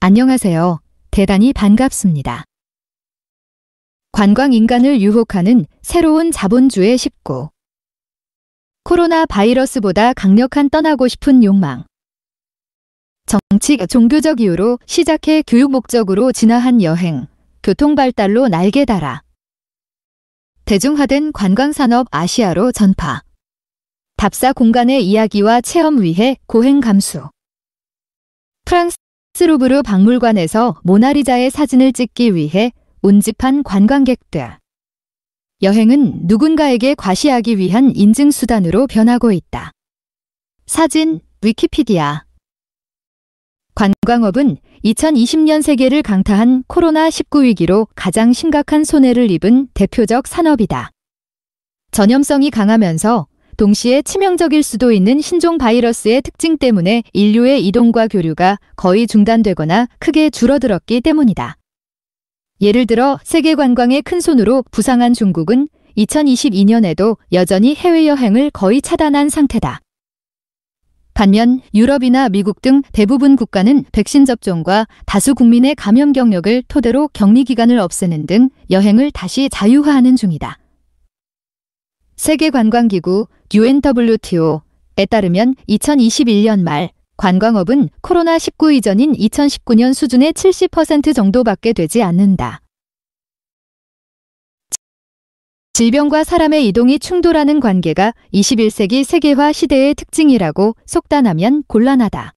안녕하세요. 대단히 반갑습니다. 관광 인간을 유혹하는 새로운 자본주의 19. 코로나 바이러스보다 강력한 떠나고 싶은 욕망. 정치, 종교적 이유로 시작해 교육 목적으로 진화한 여행, 교통 발달로 날개 달아. 대중화된 관광산업 아시아로 전파. 답사 공간의 이야기와 체험 위해 고행 감수. 프랑스 루브르 박물관에서 모나리자의 사진을 찍기 위해 운집한 관광객들. 여행은 누군가에게 과시하기 위한 인증수단으로 변하고 있다. 사진 위키피디아. 관광업은 2020년 세계를 강타한 코로나19 위기로 가장 심각한 손해를 입은 대표적 산업이다. 전염성이 강하면서 동시에 치명적일 수도 있는 신종 바이러스의 특징 때문에 인류의 이동과 교류가 거의 중단되거나 크게 줄어들었기 때문이다. 예를 들어 세계 관광의 큰 손으로 부상한 중국은 2022년에도 여전히 해외여행을 거의 차단한 상태다. 반면 유럽이나 미국 등 대부분 국가는 백신 접종과 다수 국민의 감염 경력을 토대로 격리 기간을 없애는 등 여행을 다시 자유화하는 중이다. 세계관광기구 UNWTO에 따르면 2021년 말 관광업은 코로나19 이전인 2019년 수준의 70% 정도밖에 되지 않는다. 질병과 사람의 이동이 충돌하는 관계가 21세기 세계화 시대의 특징이라고 속단하면 곤란하다.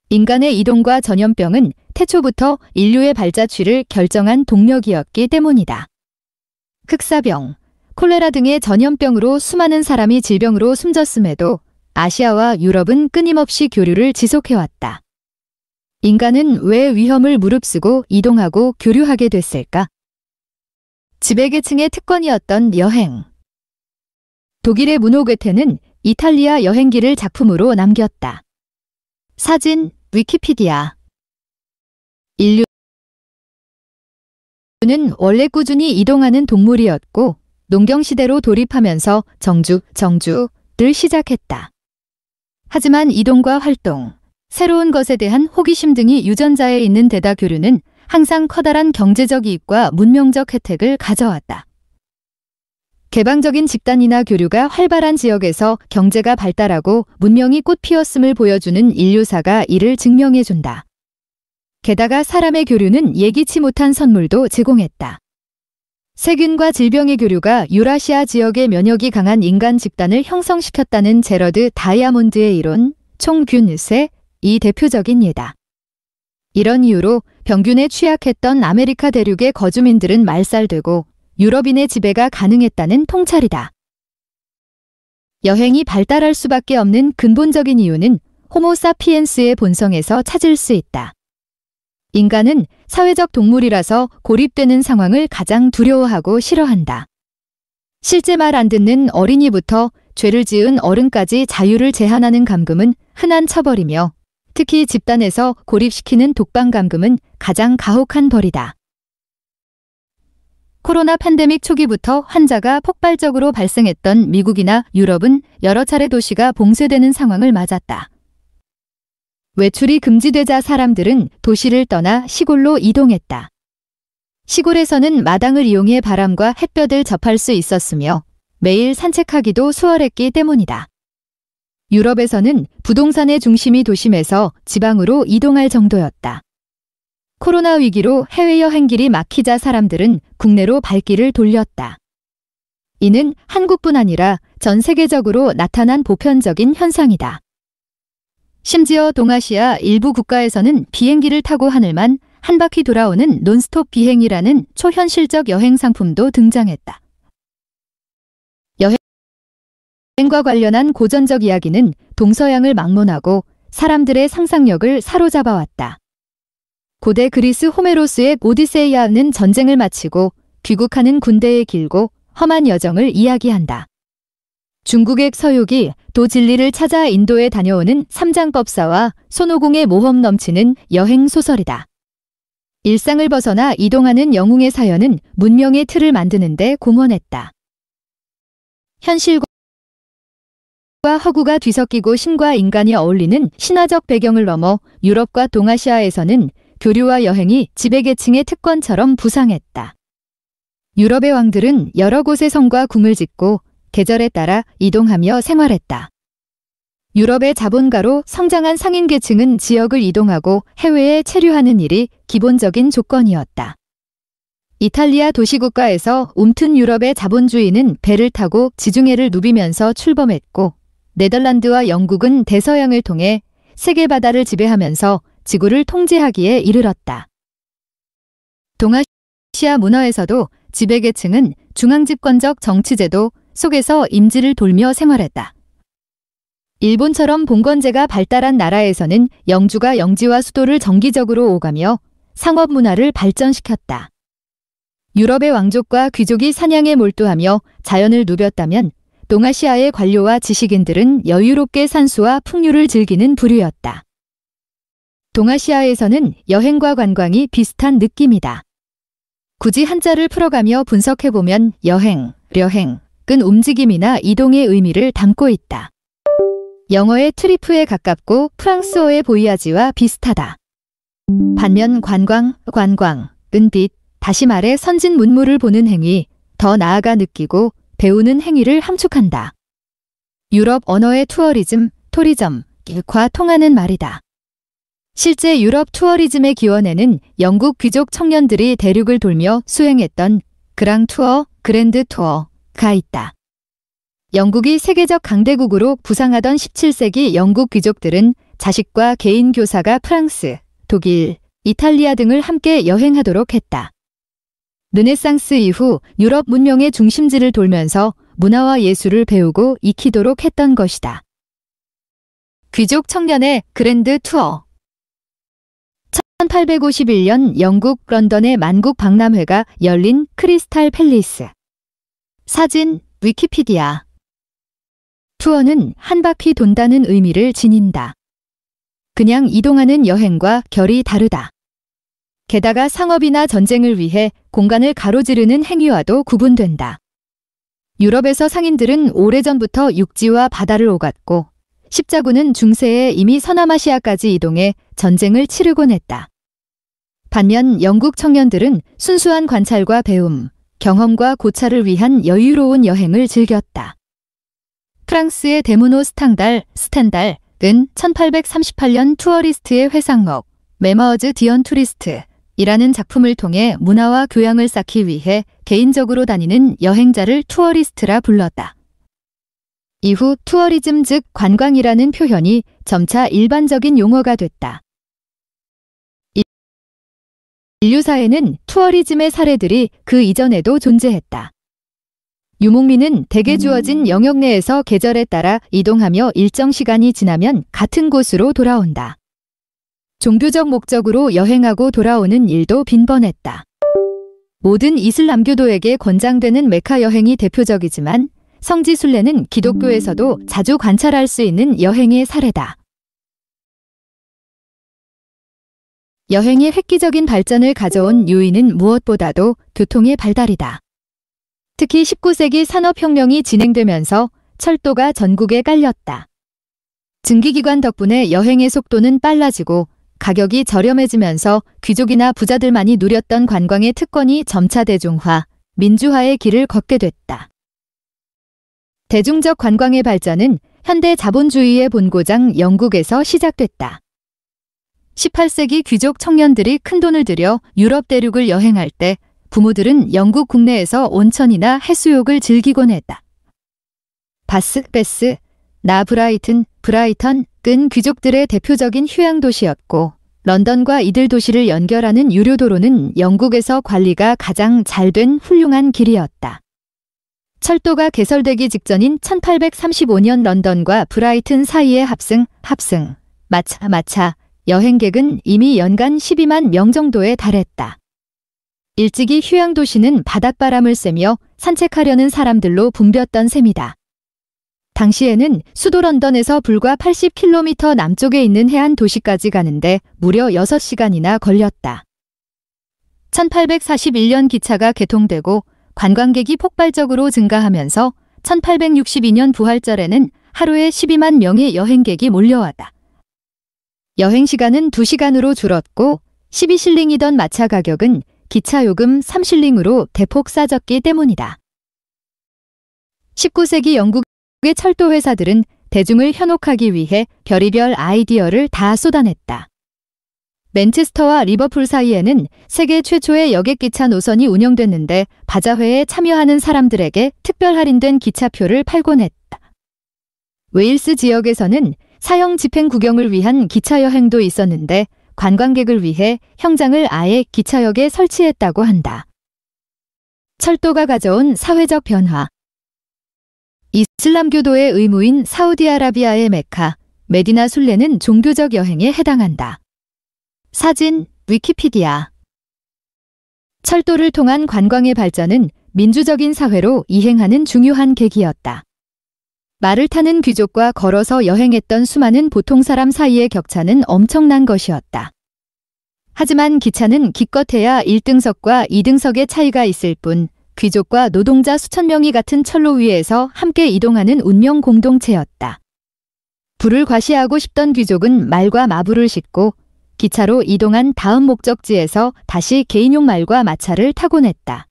인간의 이동과 전염병은 태초부터 인류의 발자취를 결정한 동력이었기 때문이다. 흑사병, 콜레라 등의 전염병으로 수많은 사람이 질병으로 숨졌음에도 아시아와 유럽은 끊임없이 교류를 지속해왔다. 인간은 왜 위험을 무릅쓰고 이동하고 교류하게 됐을까? 지배계층의 특권이었던 여행. 독일의 문호 괴테는 이탈리아 여행기를 작품으로 남겼다. 사진 위키피디아. 인류는 원래 꾸준히 이동하는 동물이었고 농경시대로 돌입하면서 정주를 시작했다. 하지만 이동과 활동, 새로운 것에 대한 호기심 등이 유전자에 있는 데다 교류는 항상 커다란 경제적 이익과 문명적 혜택을 가져왔다. 개방적인 집단이나 교류가 활발한 지역에서 경제가 발달하고 문명이 꽃피웠음을 보여주는 인류사가 이를 증명해준다. 게다가 사람의 교류는 예기치 못한 선물도 제공했다. 세균과 질병의 교류가 유라시아 지역의 면역이 강한 인간 집단을 형성시켰다는 제러드 다이아몬드의 이론, 총균세, 이 대표적인 예다. 이런 이유로 병균에 취약했던 아메리카 대륙의 거주민들은 말살되고 유럽인의 지배가 가능했다는 통찰이다. 여행이 발달할 수밖에 없는 근본적인 이유는 호모사피엔스의 본성에서 찾을 수 있다. 인간은 사회적 동물이라서 고립되는 상황을 가장 두려워하고 싫어한다. 실제 말 안 듣는 어린이부터 죄를 지은 어른까지 자유를 제한하는 감금은 흔한 처벌이며 특히 집단에서 고립시키는 독방 감금은 가장 가혹한 벌이다. 코로나 팬데믹 초기부터 환자가 폭발적으로 발생했던 미국이나 유럽은 여러 차례 도시가 봉쇄되는 상황을 맞았다. 외출이 금지되자 사람들은 도시를 떠나 시골로 이동했다. 시골에서는 마당을 이용해 바람과 햇볕을 접할 수 있었으며 매일 산책하기도 수월했기 때문이다. 유럽에서는 부동산의 중심이 도심에서 지방으로 이동할 정도였다. 코로나 위기로 해외여행길이 막히자 사람들은 국내로 발길을 돌렸다. 이는 한국뿐 아니라 전 세계적으로 나타난 보편적인 현상이다. 심지어 동아시아 일부 국가에서는 비행기를 타고 하늘만 한 바퀴 돌아오는 논스톱 비행이라는 초현실적 여행 상품도 등장했다. 여행과 관련한 고전적 이야기는 동서양을 막론하고 사람들의 상상력을 사로잡아왔다. 고대 그리스 호메로스의 오디세이아는 전쟁을 마치고 귀국하는 군대의 길고 험한 여정을 이야기한다. 중국의 서유기 도진리를 찾아 인도에 다녀오는 삼장법사와 손오공의 모험 넘치는 여행 소설이다. 일상을 벗어나 이동하는 영웅의 사연은 문명의 틀을 만드는 데 공헌했다. 현실과 허구가 뒤섞이고 신과 인간이 어울리는 신화적 배경을 넘어 유럽과 동아시아에서는 교류와 여행이 지배계층의 특권처럼 부상했다. 유럽의 왕들은 여러 곳에 성과 궁을 짓고 계절에 따라 이동하며 생활했다. 유럽의 자본가로 성장한 상인계층은 지역을 이동하고 해외에 체류하는 일이 기본적인 조건이었다. 이탈리아 도시국가에서 움튼 유럽의 자본주의는 배를 타고 지중해를 누비면서 출범했고, 네덜란드와 영국은 대서양을 통해 세계 바다를 지배하면서 지구를 통제하기에 이르렀다. 동아시아 문화에서도 지배계층은 중앙집권적 정치제도 속에서 임지를 돌며 생활했다. 일본처럼 봉건제가 발달한 나라에서는 영주가 영지와 수도를 정기적으로 오가며 상업 문화를 발전시켰다. 유럽의 왕족과 귀족이 사냥에 몰두하며 자연을 누볐다면 동아시아의 관료와 지식인들은 여유롭게 산수와 풍류를 즐기는 부류였다. 동아시아에서는 여행과 관광이 비슷한 느낌이다. 굳이 한자를 풀어가며 분석해보면 여행, 려행은 움직임이나 이동의 의미를 담고 있다. 영어의 트리프에 가깝고 프랑스어의 보이아지와 비슷하다. 반면 관광은 빛, 다시 말해 선진 문물을 보는 행위, 더 나아가 느끼고 배우는 행위를 함축한다. 유럽 언어의 투어리즘, 토리점과 통하는 말이다. 실제 유럽 투어리즘의 기원에는 영국 귀족 청년들이 대륙을 돌며 수행했던 그랜드 투어가 있다. 영국이 세계적 강대국으로 부상하던 17세기 영국 귀족들은 자식과 개인 교사가 프랑스, 독일, 이탈리아 등을 함께 여행하도록 했다. 르네상스 이후 유럽 문명의 중심지를 돌면서 문화와 예술을 배우고 익히도록 했던 것이다. 귀족 청년의 그랜드 투어. 1851년 영국 런던의 만국 박람회가 열린 크리스탈 팰리스. 사진 위키피디아. 투어는 한 바퀴 돈다는 의미를 지닌다. 그냥 이동하는 여행과 결이 다르다. 게다가 상업이나 전쟁을 위해 공간을 가로지르는 행위와도 구분된다. 유럽에서 상인들은 오래전부터 육지와 바다를 오갔고, 십자군은 중세에 이미 서남아시아까지 이동해 전쟁을 치르곤 했다. 반면 영국 청년들은 순수한 관찰과 배움, 경험과 고찰을 위한 여유로운 여행을 즐겼다. 프랑스의 데무노 스탠달은 1838년 투어리스트의 회상록 메머즈 디언 투리스트이라는 작품을 통해 문화와 교양을 쌓기 위해 개인적으로 다니는 여행자를 투어리스트라 불렀다. 이후 투어리즘 즉 관광이라는 표현이 점차 일반적인 용어가 됐다. 인류사에는 투어리즘의 사례들이 그 이전에도 존재했다. 유목민은 대개 주어진 영역 내에서 계절에 따라 이동하며 일정 시간이 지나면 같은 곳으로 돌아온다. 종교적 목적으로 여행하고 돌아오는 일도 빈번했다. 모든 이슬람교도에게 권장되는 메카 여행이 대표적이지만 성지 순례는 기독교에서도 자주 관찰할 수 있는 여행의 사례다. 여행의 획기적인 발전을 가져온 요인은 무엇보다도 교통의 발달이다. 특히 19세기 산업혁명이 진행되면서 철도가 전국에 깔렸다. 증기기관 덕분에 여행의 속도는 빨라지고 가격이 저렴해지면서 귀족이나 부자들만이 누렸던 관광의 특권이 점차 대중화, 민주화의 길을 걷게 됐다. 대중적 관광의 발전은 현대 자본주의의 본고장 영국에서 시작됐다. 18세기 귀족 청년들이 큰돈을 들여 유럽 대륙을 여행할 때 부모들은 영국 국내에서 온천이나 해수욕을 즐기곤 했다. 바스, 베스, 브라이턴은 귀족들의 대표적인 휴양도시였고 런던과 이들 도시를 연결하는 유료도로는 영국에서 관리가 가장 잘된 훌륭한 길이었다. 철도가 개설되기 직전인 1835년 런던과 브라이튼 사이의 마차 여행객은 이미 연간 12만 명 정도에 달했다. 일찍이 휴양도시는 바닷바람을 쐬며 산책하려는 사람들로 붐볐던 셈이다. 당시에는 수도 런던에서 불과 80km 남쪽에 있는 해안 도시까지 가는데 무려 6시간이나 걸렸다. 1841년 기차가 개통되고 관광객이 폭발적으로 증가하면서 1862년 부활절에는 하루에 12만 명의 여행객이 몰려왔다. 여행 시간은 2시간으로 줄었고 12실링이던 마차 가격은 기차 요금 3실링으로 대폭 싸졌기 때문이다. 19세기 영국의 철도 회사들은 대중을 현혹하기 위해 별의별 아이디어를 다 쏟아냈다. 맨체스터와 리버풀 사이에는 세계 최초의 여객기차 노선이 운영됐는데 바자회에 참여하는 사람들에게 특별 할인된 기차표를 팔곤 했다. 웨일스 지역에서는 사형 집행 구경을 위한 기차 여행도 있었는데 관광객을 위해 형장을 아예 기차역에 설치했다고 한다. 철도가 가져온 사회적 변화. 이슬람교도의 의무인 사우디아라비아의 메카, 메디나 순례는 종교적 여행에 해당한다. 사진, 위키피디아. 철도를 통한 관광의 발전은 민주적인 사회로 이행하는 중요한 계기였다. 말을 타는 귀족과 걸어서 여행했던 수많은 보통 사람 사이의 격차는 엄청난 것이었다. 하지만 기차는 기껏해야 1등석과 2등석의 차이가 있을 뿐 귀족과 노동자 수천 명이 같은 철로 위에서 함께 이동하는 운명 공동체였다. 부를 과시하고 싶던 귀족은 말과 마부를 싣고 기차로 이동한 다음 목적지에서 다시 개인용 말과 마차를 타곤 했다.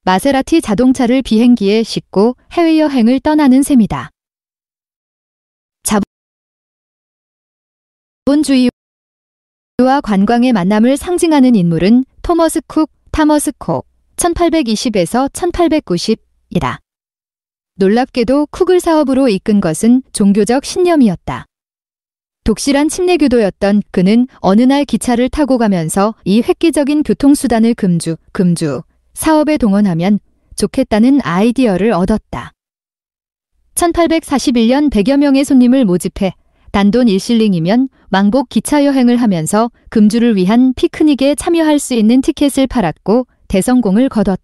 마세라티 자동차를 비행기에 싣고 해외여행을 떠나는 셈이다. 자본주의와 관광의 만남을 상징하는 인물은 토머스 쿡, 1820에서 1890이다. 놀랍게도 쿡을 사업으로 이끈 것은 종교적 신념이었다. 독실한 침례교도였던 그는 어느 날 기차를 타고 가면서 이 획기적인 교통수단을 금주 사업에 동원하면 좋겠다는 아이디어를 얻었다. 1841년 100여 명의 손님을 모집해 단돈 1실링이면 왕복 기차 여행을 하면서 금주를 위한 피크닉에 참여할 수 있는 티켓을 팔았고 대성공을 거뒀다.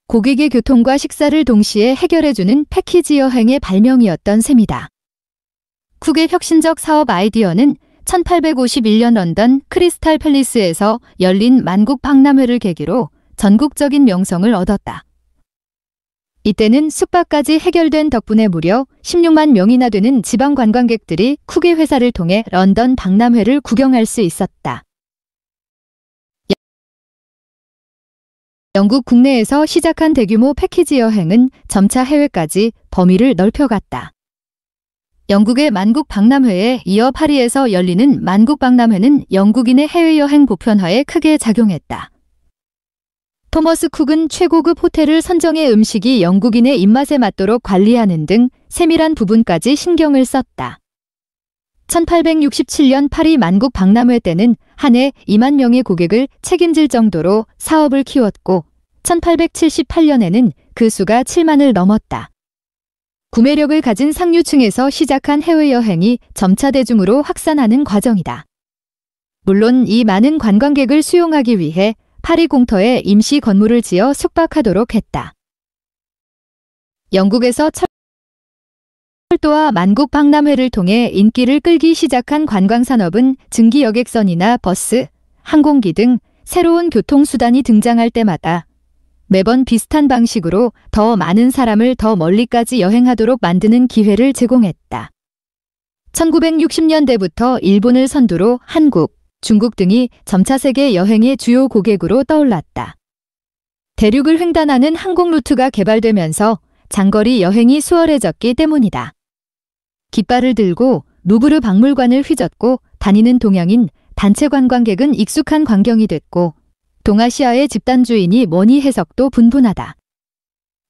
고객의 교통과 식사를 동시에 해결해주는 패키지 여행의 발명이었던 셈이다. 쿡의 혁신적 사업 아이디어는 1851년 런던 크리스탈 팰리스에서 열린 만국 박람회를 계기로 전국적인 명성을 얻었다. 이때는 숙박까지 해결된 덕분에 무려 16만 명이나 되는 지방 관광객들이 쿡의 회사를 통해 런던 박람회를 구경할 수 있었다. 영국 국내에서 시작한 대규모 패키지 여행은 점차 해외까지 범위를 넓혀갔다. 영국의 만국 박람회에 이어 파리에서 열리는 만국 박람회는 영국인의 해외여행 보편화에 크게 작용했다. 토머스 쿡은 최고급 호텔을 선정해 음식이 영국인의 입맛에 맞도록 관리하는 등 세밀한 부분까지 신경을 썼다. 1867년 파리 만국 박람회 때는 한 해 2만 명의 고객을 책임질 정도로 사업을 키웠고 1878년에는 그 수가 7만을 넘었다. 구매력을 가진 상류층에서 시작한 해외여행이 점차 대중으로 확산하는 과정이다. 물론 이 많은 관광객을 수용하기 위해 파리 공터에 임시 건물을 지어 숙박하도록 했다. 영국에서 철도와 만국 박람회를 통해 인기를 끌기 시작한 관광산업은 증기 여객선이나 버스, 항공기 등 새로운 교통수단이 등장할 때마다 매번 비슷한 방식으로 더 많은 사람을 더 멀리까지 여행하도록 만드는 기회를 제공했다. 1960년대부터 일본을 선두로 한국, 중국 등이 점차 세계 여행의 주요 고객으로 떠올랐다. 대륙을 횡단하는 항공 루트가 개발되면서 장거리 여행이 수월해졌기 때문이다. 깃발을 들고 루브르 박물관을 휘젓고 다니는 동양인 단체 관광객은 익숙한 광경이 됐고 동아시아의 집단주의니 뭐니 해석도 분분하다.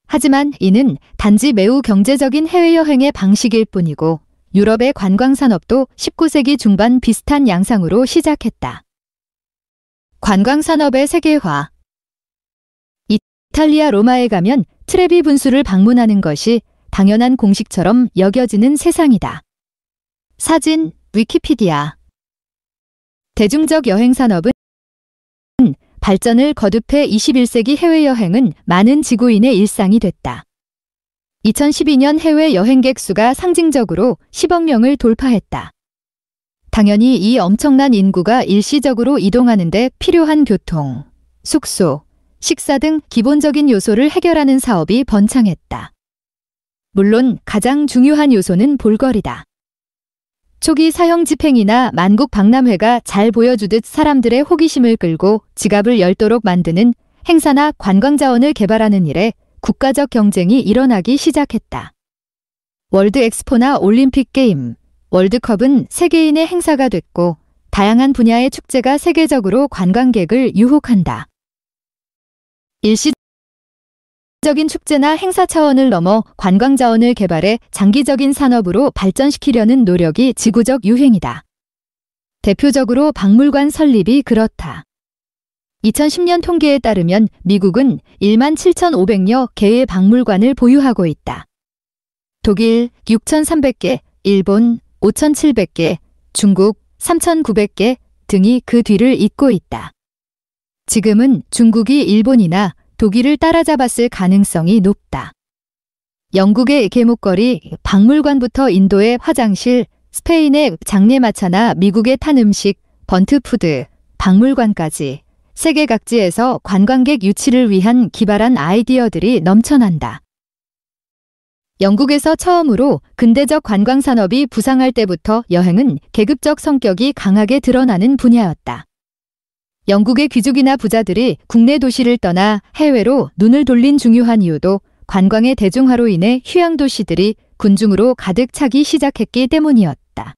하지만 이는 단지 매우 경제적인 해외여행의 방식일 뿐이고 유럽의 관광산업도 19세기 중반 비슷한 양상으로 시작했다. 관광산업의 세계화. 이탈리아 로마에 가면 트레비 분수를 방문하는 것이 당연한 공식처럼 여겨지는 세상이다. 사진, 위키피디아. 대중적 여행산업은 발전을 거듭해 21세기 해외여행은 많은 지구인의 일상이 됐다. 2012년 해외 여행객 수가 상징적으로 10억 명을 돌파했다. 당연히 이 엄청난 인구가 일시적으로 이동하는 데 필요한 교통, 숙소, 식사 등 기본적인 요소를 해결하는 사업이 번창했다. 물론 가장 중요한 요소는 볼거리다. 초기 사형 집행이나 만국 박람회가 잘 보여주듯 사람들의 호기심을 끌고 지갑을 열도록 만드는 행사나 관광자원을 개발하는 일에 국가적 경쟁이 일어나기 시작했다. 월드 엑스포나 올림픽 게임, 월드컵은 세계인의 행사가 됐고 다양한 분야의 축제가 세계적으로 관광객을 유혹한다. 일시적인 축제나 행사 차원을 넘어 관광 자원을 개발해 장기적인 산업으로 발전시키려는 노력이 지구적 유행이다. 대표적으로 박물관 설립이 그렇다. 2010년 통계에 따르면 미국은 17,500여 개의 박물관을 보유하고 있다. 독일 6,300개, 일본 5,700개, 중국 3,900개 등이 그 뒤를 잇고 있다. 지금은 중국이 일본이나 독일을 따라잡았을 가능성이 높다. 영국의 계목걸이, 박물관부터 인도의 화장실, 스페인의 장례마차나 미국의 탄 음식, 번트푸드, 박물관까지 세계 각지에서 관광객 유치를 위한 기발한 아이디어들이 넘쳐난다. 영국에서 처음으로 근대적 관광산업이 부상할 때부터 여행은 계급적 성격이 강하게 드러나는 분야였다. 영국의 귀족이나 부자들이 국내 도시를 떠나 해외로 눈을 돌린 중요한 이유도 관광의 대중화로 인해 휴양 도시들이 군중으로 가득 차기 시작했기 때문이었다.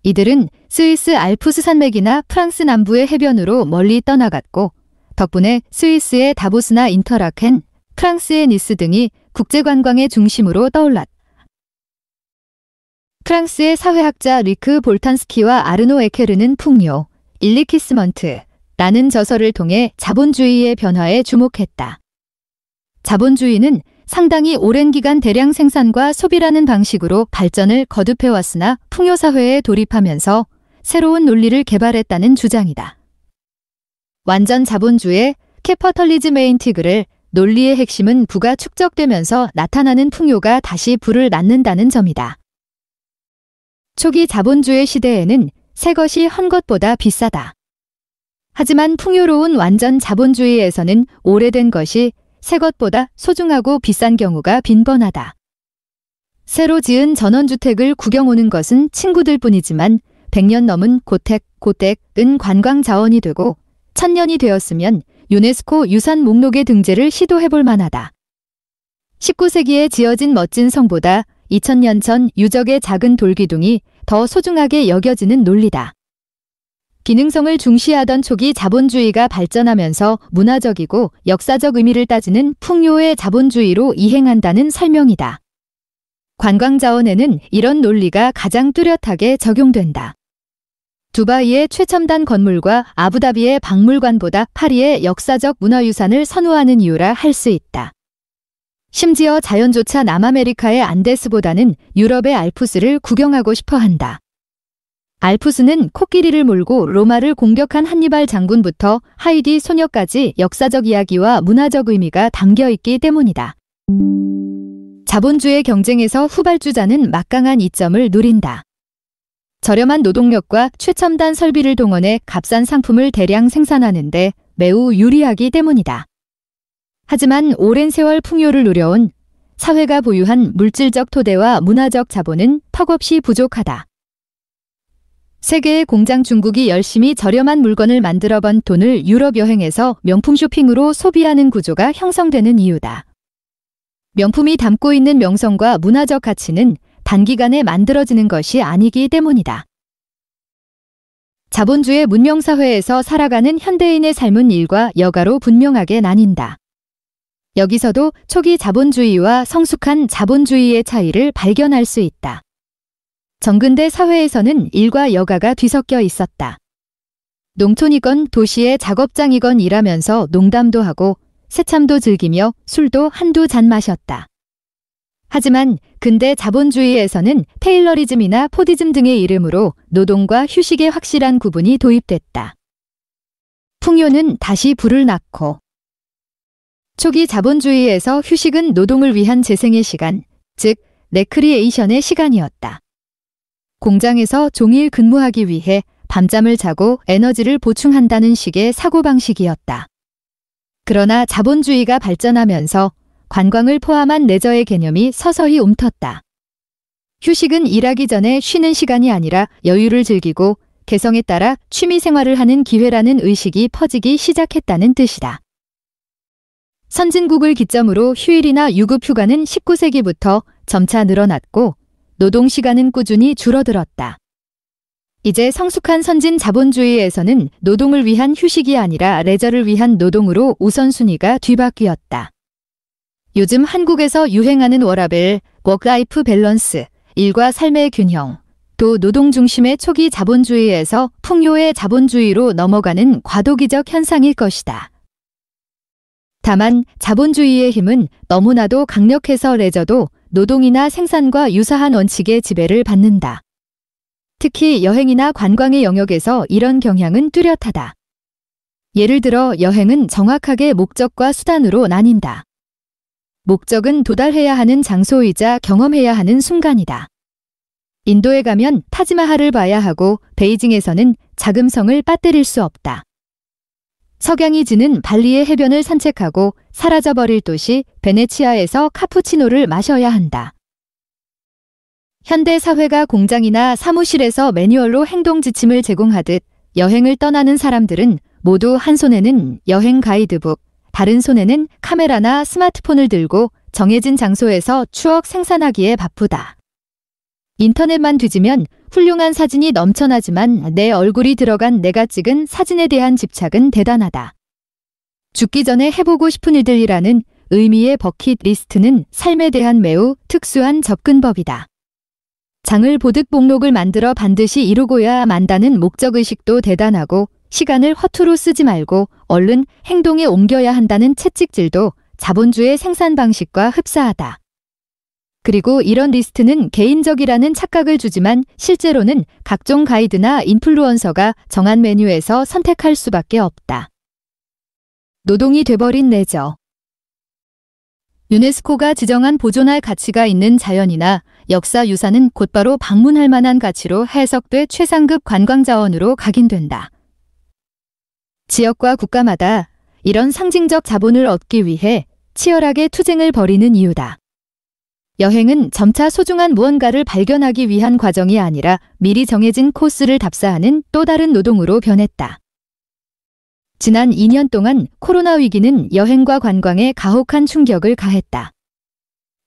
이들은 스위스 알프스 산맥이나 프랑스 남부의 해변으로 멀리 떠나갔고 덕분에 스위스의 다보스나 인터라켄, 프랑스의 니스 등이 국제관광의 중심으로 떠올랐다. 프랑스의 사회학자 리크 볼탄스키와 아르노 에케르는 풍요, 일리키스먼트라는 저서를 통해 자본주의의 변화에 주목했다. 자본주의는 상당히 오랜 기간 대량 생산과 소비라는 방식으로 발전을 거듭해왔으나 풍요사회에 돌입하면서 새로운 논리를 개발했다는 주장이다. 완전 자본주의 캐퍼털리즘메인티그를 논리의 핵심은 부가 축적되면서 나타나는 풍요가 다시 부를 낳는다는 점이다. 초기 자본주의 시대에는 새 것이 헌 것보다 비싸다. 하지만 풍요로운 완전 자본주의에서는 오래된 것이 새 것보다 소중하고 비싼 경우가 빈번하다. 새로 지은 전원주택을 구경 오는 것은 친구들 뿐이지만 100년 넘은 고택은 관광 자원이 되고 1000년이 되었으면 유네스코 유산 목록에 등재를 시도해볼 만하다. 19세기에 지어진 멋진 성보다 2000년 전 유적의 작은 돌기둥이 더 소중하게 여겨지는 논리다. 기능성을 중시하던 초기 자본주의가 발전하면서 문화적이고 역사적 의미를 따지는 풍요의 자본주의로 이행한다는 설명이다. 관광자원에는 이런 논리가 가장 뚜렷하게 적용된다. 두바이의 최첨단 건물과 아부다비의 박물관보다 파리의 역사적 문화유산을 선호하는 이유라 할 수 있다. 심지어 자연조차 남아메리카의 안데스보다는 유럽의 알프스를 구경하고 싶어 한다. 알프스는 코끼리를 몰고 로마를 공격한 한니발 장군부터 하이디 소녀까지 역사적 이야기와 문화적 의미가 담겨 있기 때문이다. 자본주의 경쟁에서 후발주자는 막강한 이점을 누린다. 저렴한 노동력과 최첨단 설비를 동원해 값싼 상품을 대량 생산하는데 매우 유리하기 때문이다. 하지만 오랜 세월 풍요를 누려온 사회가 보유한 물질적 토대와 문화적 자본은 턱없이 부족하다. 세계의 공장 중국이 열심히 저렴한 물건을 만들어 번 돈을 유럽 여행에서 명품 쇼핑으로 소비하는 구조가 형성되는 이유다. 명품이 담고 있는 명성과 문화적 가치는 단기간에 만들어지는 것이 아니기 때문이다. 자본주의 문명사회에서 살아가는 현대인의 삶은 일과 여가로 분명하게 나뉜다. 여기서도 초기 자본주의와 성숙한 자본주의의 차이를 발견할 수 있다. 정근대 사회에서는 일과 여가가 뒤섞여 있었다. 농촌이건 도시의 작업장이건 일하면서 농담도 하고 새참도 즐기며 술도 한두 잔 마셨다. 하지만 근대 자본주의에서는 테일러리즘이나 포디즘 등의 이름으로 노동과 휴식의 확실한 구분이 도입됐다. 풍요는 다시 불을 낳고 초기 자본주의에서 휴식은 노동을 위한 재생의 시간, 즉 레크리에이션의 시간이었다. 공장에서 종일 근무하기 위해 밤잠을 자고 에너지를 보충한다는 식의 사고방식이었다. 그러나 자본주의가 발전하면서 관광을 포함한 레저의 개념이 서서히 움텄다. 휴식은 일하기 전에 쉬는 시간이 아니라 여유를 즐기고 개성에 따라 취미 생활을 하는 기회라는 의식이 퍼지기 시작했다는 뜻이다. 선진국을 기점으로 휴일이나 유급 휴가는 19세기부터 점차 늘어났고 노동시간은 꾸준히 줄어들었다. 이제 성숙한 선진 자본주의에서는 노동을 위한 휴식이 아니라 레저를 위한 노동으로 우선순위가 뒤바뀌었다. 요즘 한국에서 유행하는 워라밸, 워크라이프 밸런스, 일과 삶의 균형, 또 노동 중심의 초기 자본주의에서 풍요의 자본주의로 넘어가는 과도기적 현상일 것이다. 다만 자본주의의 힘은 너무나도 강력해서 레저도 노동이나 생산과 유사한 원칙의 지배를 받는다. 특히 여행이나 관광의 영역에서 이런 경향은 뚜렷하다. 예를 들어 여행은 정확하게 목적과 수단으로 나뉜다. 목적은 도달해야 하는 장소이자 경험해야 하는 순간이다. 인도에 가면 타지마할을 봐야 하고 베이징에서는 자금성을 빠뜨릴 수 없다. 석양이 지는 발리의 해변을 산책하고 사라져버릴 도시 베네치아에서 카푸치노를 마셔야 한다. 현대 사회가 공장이나 사무실에서 매뉴얼로 행동 지침을 제공하듯 여행을 떠나는 사람들은 모두 한 손에는 여행 가이드북, 다른 손에는 카메라나 스마트폰을 들고 정해진 장소에서 추억 생산하기에 바쁘다. 인터넷만 뒤지면 훌륭한 사진이 넘쳐나지만 내 얼굴이 들어간 내가 찍은 사진에 대한 집착은 대단하다. 죽기 전에 해보고 싶은 일들이라는 의미의 버킷리스트는 삶에 대한 매우 특수한 접근법이다. 장을 보듯 목록을 만들어 반드시 이루고야 만다는 목적의식도 대단하고 시간을 허투루 쓰지 말고 얼른 행동에 옮겨야 한다는 채찍질도 자본주의 생산 방식과 흡사하다. 그리고 이런 리스트는 개인적이라는 착각을 주지만 실제로는 각종 가이드나 인플루언서가 정한 메뉴에서 선택할 수밖에 없다. 노동이 돼버린 레저. 유네스코가 지정한 보존할 가치가 있는 자연이나 역사유산은 곧바로 방문할 만한 가치로 해석돼 최상급 관광자원으로 각인된다. 지역과 국가마다 이런 상징적 자본을 얻기 위해 치열하게 투쟁을 벌이는 이유다. 여행은 점차 소중한 무언가를 발견하기 위한 과정이 아니라 미리 정해진 코스를 답사하는 또 다른 노동으로 변했다. 지난 2년 동안 코로나 위기는 여행과 관광에 가혹한 충격을 가했다.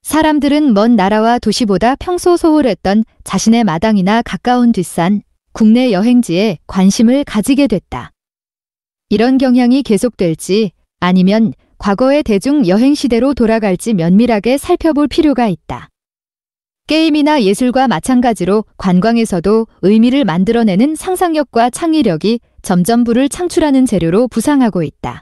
사람들은 먼 나라와 도시보다 평소 소홀했던 자신의 마당이나 가까운 뒷산, 국내 여행지에 관심을 가지게 됐다. 이런 경향이 계속될지 아니면 과거의 대중 여행 시대로 돌아갈지 면밀하게 살펴볼 필요가 있다. 게임이나 예술과 마찬가지로 관광에서도 의미를 만들어내는 상상력과 창의력이 점점 부를 창출하는 재료로 부상하고 있다.